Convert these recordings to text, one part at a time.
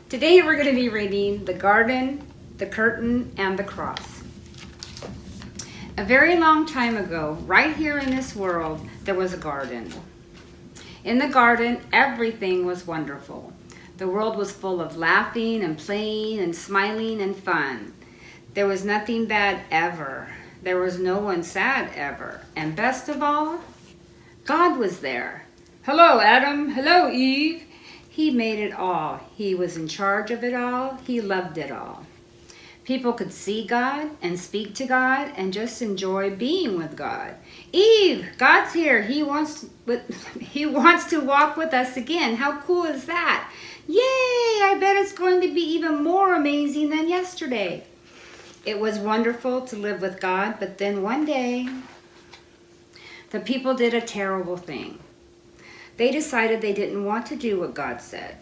Today we're going to be reading The Garden, the Curtain, and the Cross. A very long time ago, right here in this world, there was a garden. In the garden, everything was wonderful. The world was full of laughing and playing and smiling and fun. There was nothing bad ever. There was no one sad ever. And best of all, God was there. Hello, Adam. Hello, Eve. He made it all. He was in charge of it all. He loved it all. People could see God and speak to God and just enjoy being with God. Eve, God's here. He wants to walk with us again. How cool is that? Yay! I bet it's going to be even more amazing than yesterday. It was wonderful to live with God, but then one day, the people did a terrible thing. They decided they didn't want to do what God said.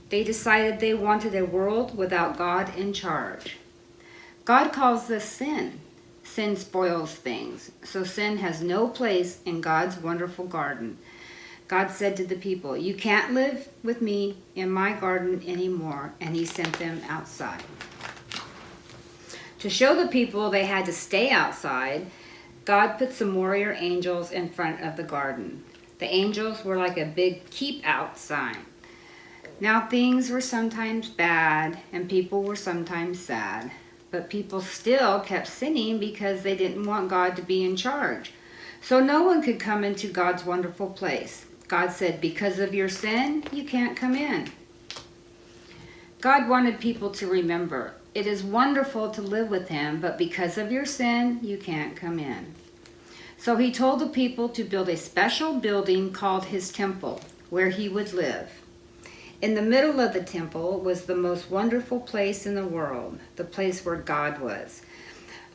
They decided they wanted a world without God in charge. God calls this sin. Sin spoils things, so sin has no place in God's wonderful garden. God said to the people, "You can't live with me in my garden anymore," and he sent them outside. To show the people they had to stay outside, God put some warrior angels in front of the garden. The angels were like a big keep out sign. Now things were sometimes bad and people were sometimes sad, but people still kept sinning because they didn't want God to be in charge. So no one could come into God's wonderful place. God said, "Because of your sin, you can't come in." God wanted people to remember, it is wonderful to live with him, but because of your sin, you can't come in. So he told the people to build a special building called his temple, where he would live. In the middle of the temple was the most wonderful place in the world, the place where God was.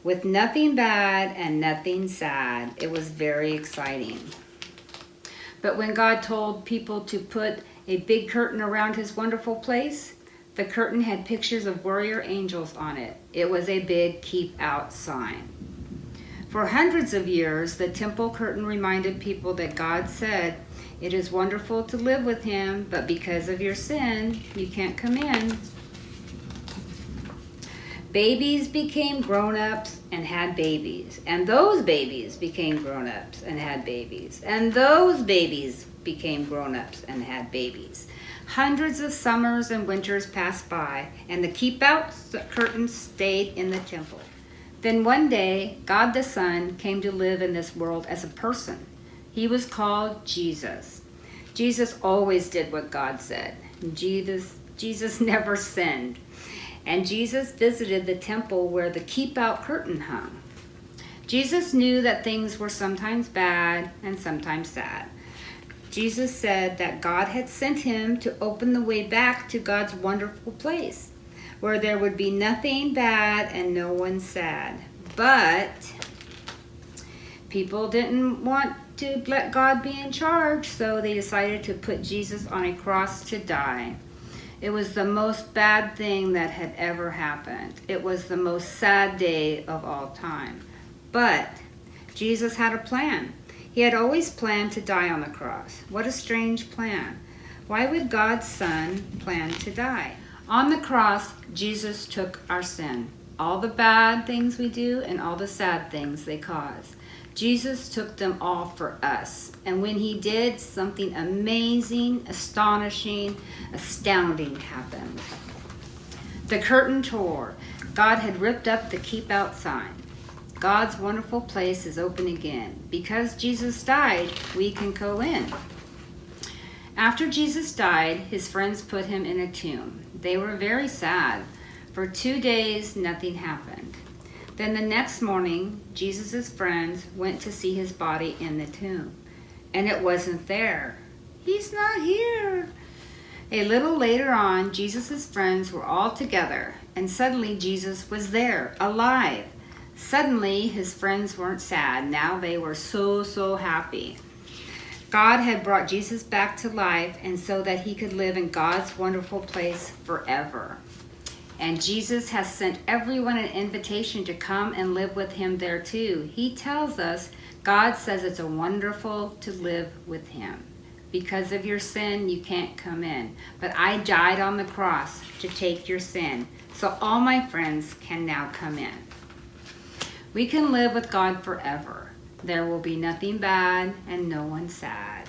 With nothing bad and nothing sad, it was very exciting. But when God told people to put a big curtain around his wonderful place, the curtain had pictures of warrior angels on it. It was a big keep out sign. For hundreds of years, the temple curtain reminded people that God said, "It is wonderful to live with him, but because of your sin, you can't come in." Babies became grown-ups and had babies, and those babies became grown-ups and had babies, and those babies became grown-ups and had babies. Hundreds of summers and winters passed by, and the keep-out curtain stayed in the temple. Then one day, God the Son came to live in this world as a person. He was called Jesus. Jesus always did what God said. Jesus never sinned. And Jesus visited the temple where the keep-out curtain hung. Jesus knew that things were sometimes bad and sometimes sad. Jesus said that God had sent him to open the way back to God's wonderful place, where there would be nothing bad and no one sad. But people didn't want to let God be in charge, so they decided to put Jesus on a cross to die. It was the most bad thing that had ever happened. It was the most sad day of all time. But Jesus had a plan. He had always planned to die on the cross. What a strange plan. Why would God's Son plan to die? On the cross, Jesus took our sin, all the bad things we do and all the sad things they cause. Jesus took them all for us. And when he did, something amazing, astonishing, astounding happened. The curtain tore. God had ripped up the keep out sign. God's wonderful place is open again. Because Jesus died, we can go in. After Jesus died, his friends put him in a tomb. They were very sad. For 2 days, nothing happened. Then the next morning, Jesus' friends went to see his body in the tomb. And it wasn't there. He's not here. A little later on, Jesus' friends were all together, and suddenly Jesus was there, alive. Suddenly, his friends weren't sad. Now they were so happy. God had brought Jesus back to life, and so that he could live in God's wonderful place forever. And Jesus has sent everyone an invitation to come and live with him there too. He tells us, God says it's wonderful to live with him. Because of your sin, you can't come in. But I died on the cross to take your sin, so all my friends can now come in. We can live with God forever. There will be nothing bad and no one sad.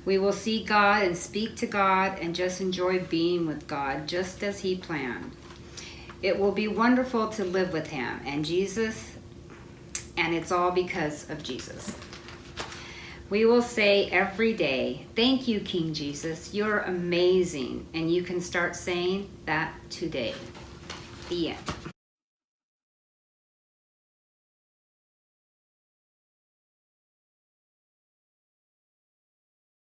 We will see God and speak to God and just enjoy being with God just as He planned. It will be wonderful to live with Him and Jesus, and it's all because of Jesus. We will say every day, "Thank you, King Jesus. You're amazing." And you can start saying that today. The end.